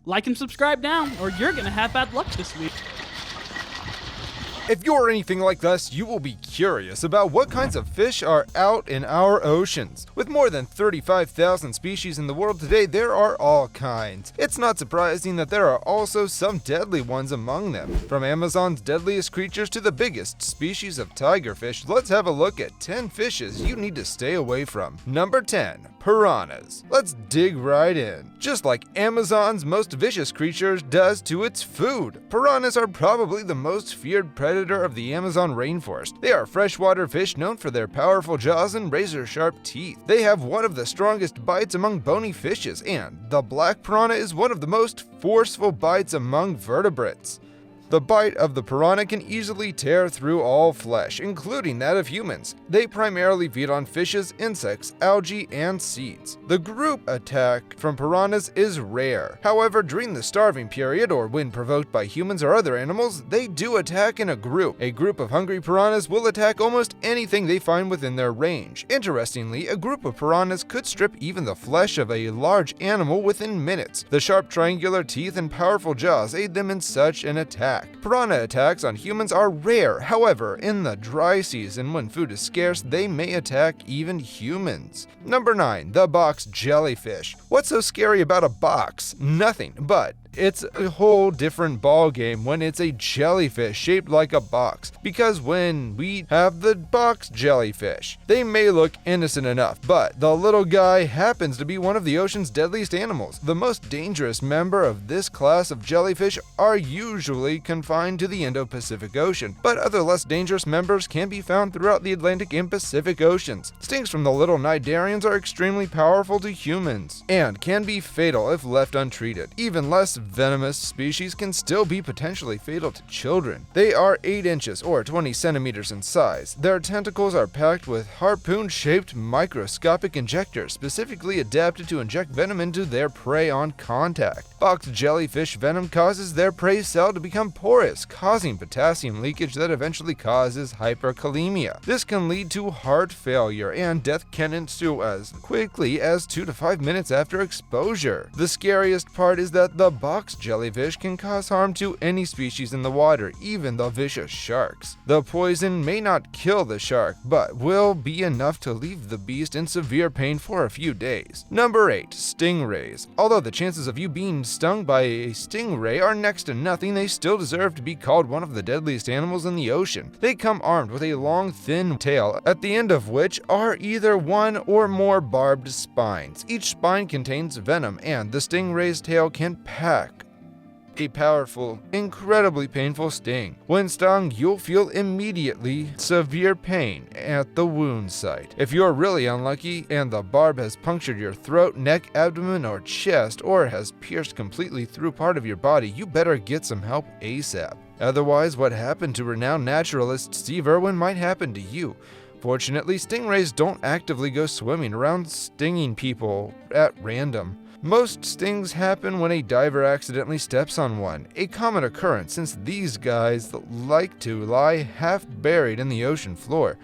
Like and subscribe now, or you're gonna have bad luck this week. If you're anything like us, you will be curious about what kinds of fish are out in our oceans. With more than 35,000 species in the world today, there are all kinds. It's not surprising that there are also some deadly ones among them. From Amazon's deadliest creatures to the biggest species of tigerfish, let's have a look at 10 fishes you need to stay away from. Number 10. Piranhas. Let's dig right in. Just like Amazon's most vicious creatures does to its food, piranhas are probably the most feared predator of the Amazon rainforest. They are freshwater fish known for their powerful jaws and razor-sharp teeth. They have one of the strongest bites among bony fishes, and the black piranha is one of the most forceful bites among vertebrates. The bite of the piranha can easily tear through all flesh, including that of humans. They primarily feed on fishes, insects, algae, and seeds. The group attack from piranhas is rare. However, during the starving period, or when provoked by humans or other animals, they do attack in a group. A group of hungry piranhas will attack almost anything they find within their range. Interestingly, a group of piranhas could strip even the flesh of a large animal within minutes. The sharp triangular teeth and powerful jaws aid them in such an attack. Piranha attacks on humans are rare. However, in the dry season when food is scarce, they may attack even humans. Number 9. The box jellyfish. What's so scary about a box? Nothing, but it's a whole different ballgame when it's a jellyfish shaped like a box, because when we have the box jellyfish, they may look innocent enough, but the little guy happens to be one of the ocean's deadliest animals. The most dangerous member of this class of jellyfish are usually confined to the Indo-Pacific Ocean, but other less dangerous members can be found throughout the Atlantic and Pacific Oceans. Stings from the little Cnidarians are extremely powerful to humans and can be fatal if left untreated. Even less venomous species can still be potentially fatal to children. They are 8 inches or 20 centimeters in size. Their tentacles are packed with harpoon-shaped microscopic injectors specifically adapted to inject venom into their prey on contact. Box jellyfish venom causes their prey cell to become porous, causing potassium leakage that eventually causes hyperkalemia. This can lead to heart failure, and death can ensue as quickly as 2 to 5 minutes after exposure. The scariest part is that the box jellyfish can cause harm to any species in the water, even the vicious sharks. The poison may not kill the shark, but will be enough to leave the beast in severe pain for a few days. Number 8. Stingrays. Although the chances of you being stung by a stingray are next to nothing, they still deserve to be called one of the deadliest animals in the ocean. They come armed with a long, thin tail, at the end of which are either one or more barbed spines. Each spine contains venom, and the stingray's tail can pack a powerful, incredibly painful sting. When stung, you'll feel immediately severe pain at the wound site. If you're really unlucky and the barb has punctured your throat, neck, abdomen, or chest, or has pierced completely through part of your body, you better get some help ASAP. Otherwise, what happened to renowned naturalist Steve Irwin might happen to you. Fortunately, stingrays don't actively go swimming around stinging people at random. Most stings happen when a diver accidentally steps on one, a common occurrence since these guys like to lie half buried in the ocean floor.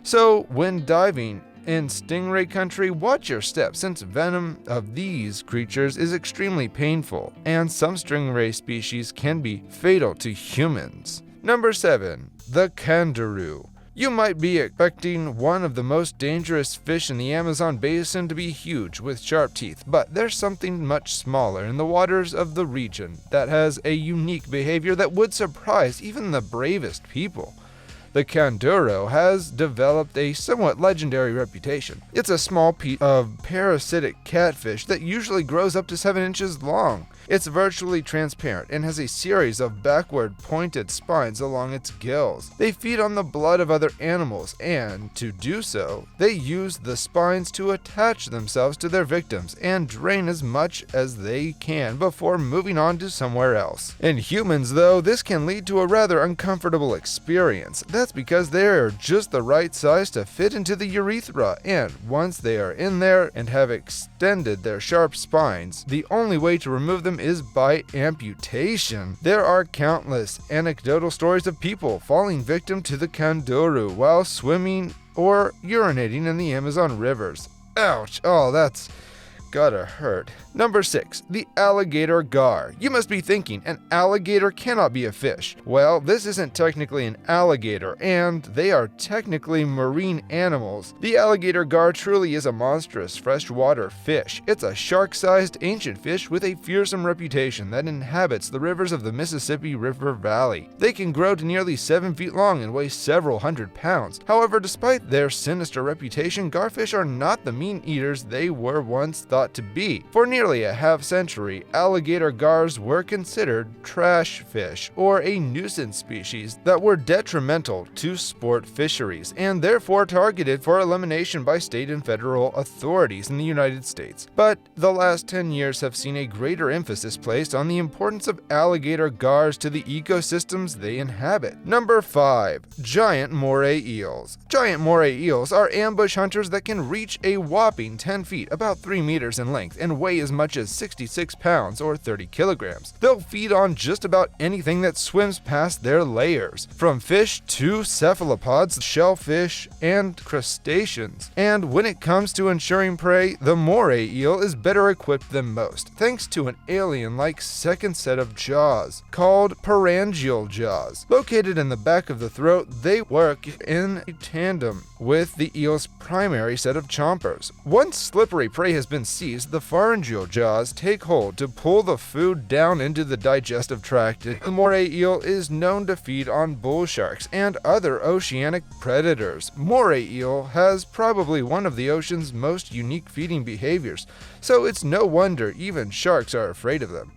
So, when diving in stingray country, watch your step since venom of these creatures is extremely painful, and some stingray species can be fatal to humans. Number 7. The kangaroo. You might be expecting one of the most dangerous fish in the Amazon basin to be huge with sharp teeth, but there's something much smaller in the waters of the region that has a unique behavior that would surprise even the bravest people. The kangaroo has developed a somewhat legendary reputation. It's a small piece of parasitic catfish that usually grows up to 7 inches long. It's virtually transparent and has a series of backward pointed spines along its gills. They feed on the blood of other animals, and to do so, they use the spines to attach themselves to their victims and drain as much as they can before moving on to somewhere else. In humans, though, this can lead to a rather uncomfortable experience. That's because they are just the right size to fit into the urethra, and once they are in there and have extended their sharp spines, the only way to remove them is by amputation. There are countless anecdotal stories of people falling victim to the kangaroo while swimming or urinating in the Amazon rivers. Ouch! Oh, that's gotta hurt. Number 6. The alligator gar. You must be thinking, an alligator cannot be a fish. Well, this isn't technically an alligator, and they are technically marine animals. The alligator gar truly is a monstrous freshwater fish. It's a shark-sized ancient fish with a fearsome reputation that inhabits the rivers of the Mississippi River Valley. They can grow to nearly 7 feet long and weigh several hundred pounds. However, despite their sinister reputation, garfish are not the mean eaters they were once thought to be. For nearly a half-century, alligator gars were considered trash fish, or a nuisance species that were detrimental to sport fisheries, and therefore targeted for elimination by state and federal authorities in the United States. But the last 10 years have seen a greater emphasis placed on the importance of alligator gars to the ecosystems they inhabit. Number 5. Giant moray eels. Giant moray eels are ambush hunters that can reach a whopping 10 feet, about 3 meters in length, and weigh as much as 66 pounds or 30 kilograms. They'll feed on just about anything that swims past their layers, from fish to cephalopods, shellfish, and crustaceans. And when it comes to ensuring prey, the moray eel is better equipped than most, thanks to an alien-like second set of jaws, called pharyngeal jaws. Located in the back of the throat, they work in tandem with the eel's primary set of chompers. Once slippery prey has been seized, the pharyngeal jaws take hold to pull the food down into the digestive tract. The moray eel is known to feed on bull sharks and other oceanic predators. Moray eel has probably one of the ocean's most unique feeding behaviors, so it's no wonder even sharks are afraid of them.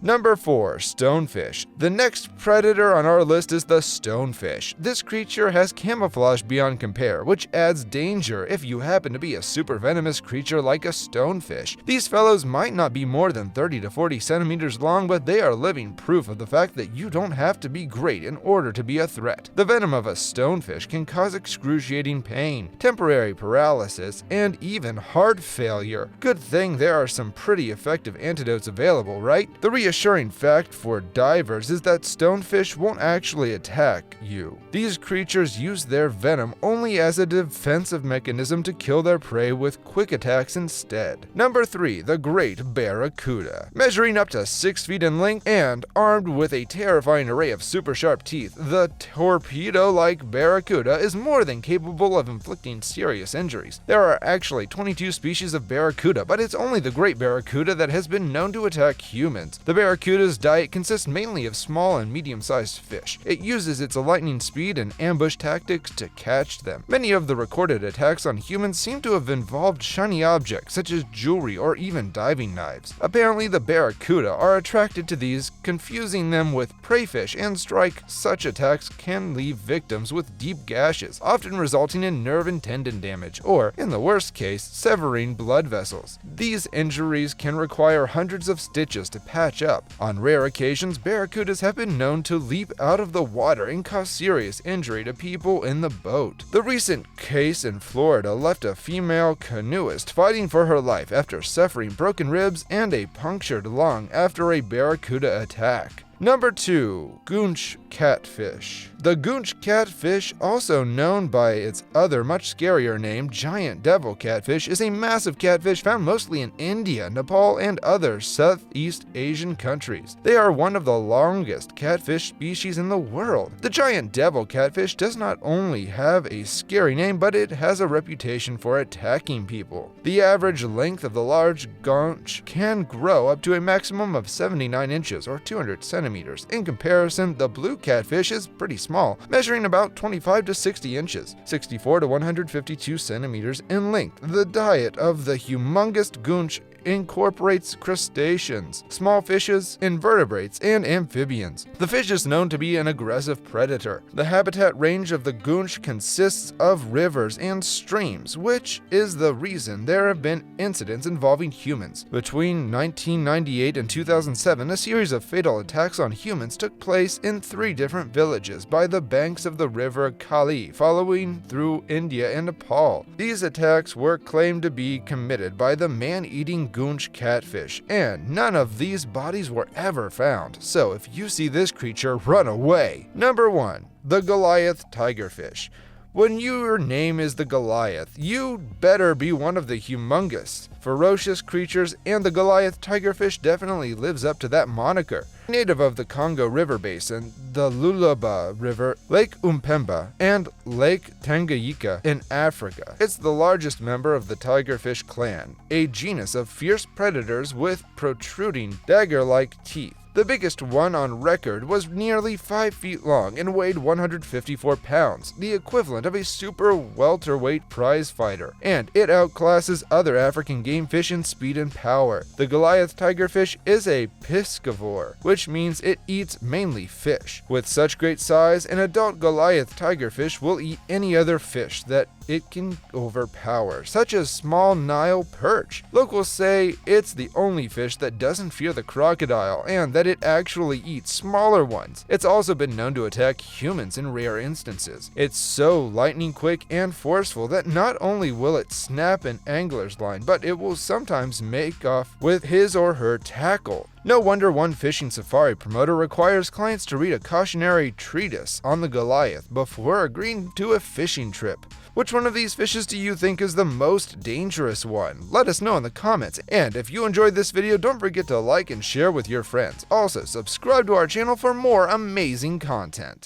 Number 4. Stonefish. The next predator on our list is the stonefish. This creature has camouflage beyond compare, which adds danger if you happen to be a super venomous creature like a stonefish. These fellows might not be more than 30 to 40 centimeters long, but they are living proof of the fact that you don't have to be great in order to be a threat. The venom of a stonefish can cause excruciating pain, temporary paralysis, and even heart failure. Good thing there are some pretty effective antidotes available, right? The reassuring fact for divers is that stonefish won't actually attack you. These creatures use their venom only as a defensive mechanism to kill their prey with quick attacks instead. Number 3. The Great Barracuda. Measuring up to 6 feet in length and armed with a terrifying array of super sharp teeth, the torpedo-like barracuda is more than capable of inflicting serious injuries. There are actually 22 species of barracuda, but it's only the Great Barracuda that has been known to attack humans. The barracuda's diet consists mainly of small and medium-sized fish. It uses its lightning speed and ambush tactics to catch them. Many of the recorded attacks on humans seem to have involved shiny objects such as jewelry or even diving knives. Apparently, the barracuda are attracted to these, confusing them with prey fish, and such attacks can leave victims with deep gashes, often resulting in nerve and tendon damage, or, in the worst case, severing blood vessels. These injuries can require hundreds of stitches to patch up. On rare occasions, barracudas have been known to leap out of the water and cause serious injury to people in the boat. The recent case in Florida left a female canoeist fighting for her life after suffering broken ribs and a punctured lung after a barracuda attack. Number 2. Goonch catfish. The goonch catfish, also known by its other much scarier name, giant devil catfish, is a massive catfish found mostly in India, Nepal, and other Southeast Asian countries. They are one of the longest catfish species in the world. The giant devil catfish does not only have a scary name, but it has a reputation for attacking people. The average length of the large goonch can grow up to a maximum of 79 inches or 200 centimeters. In comparison, the blue catfish is pretty small, measuring about 25 to 60 inches, 64 to 152 centimeters in length. The diet of the humongous goonch incorporates crustaceans, small fishes, invertebrates, and amphibians. The fish is known to be an aggressive predator. The habitat range of the goonch consists of rivers and streams, which is the reason there have been incidents involving humans. Between 1998 and 2007, a series of fatal attacks on humans took place in 3 different villages by the banks of the river Kali, following through India and Nepal. These attacks were claimed to be committed by the man-eating goonch catfish, and none of these bodies were ever found, so if you see this creature, run away. Number 1. The Goliath tigerfish. When your name is the Goliath, you better be one of the humongous, ferocious creatures, and the Goliath tigerfish definitely lives up to that moniker. Native of the Congo River Basin, the Lualaba River, Lake Umpemba, and Lake Tanganyika in Africa. It's the largest member of the tigerfish clan, a genus of fierce predators with protruding dagger-like teeth. The biggest one on record was nearly 5 feet long and weighed 154 pounds, the equivalent of a super welterweight prize fighter, and it outclasses other African game fish in speed and power. The Goliath tigerfish is a piscivore, which means it eats mainly fish. With such great size, an adult Goliath tigerfish will eat any other fish that it can overpower, such as small Nile perch. Locals say it's the only fish that doesn't fear the crocodile, and that it actually eats smaller ones. It's also been known to attack humans in rare instances. It's so lightning quick and forceful that not only will it snap an angler's line, but it will sometimes make off with his or her tackle. No wonder one fishing safari promoter requires clients to read a cautionary treatise on the Goliath before agreeing to a fishing trip. Which one of these fishes do you think is the most dangerous one? Let us know in the comments, and if you enjoyed this video, don't forget to like and share with your friends. Also, subscribe to our channel for more amazing content.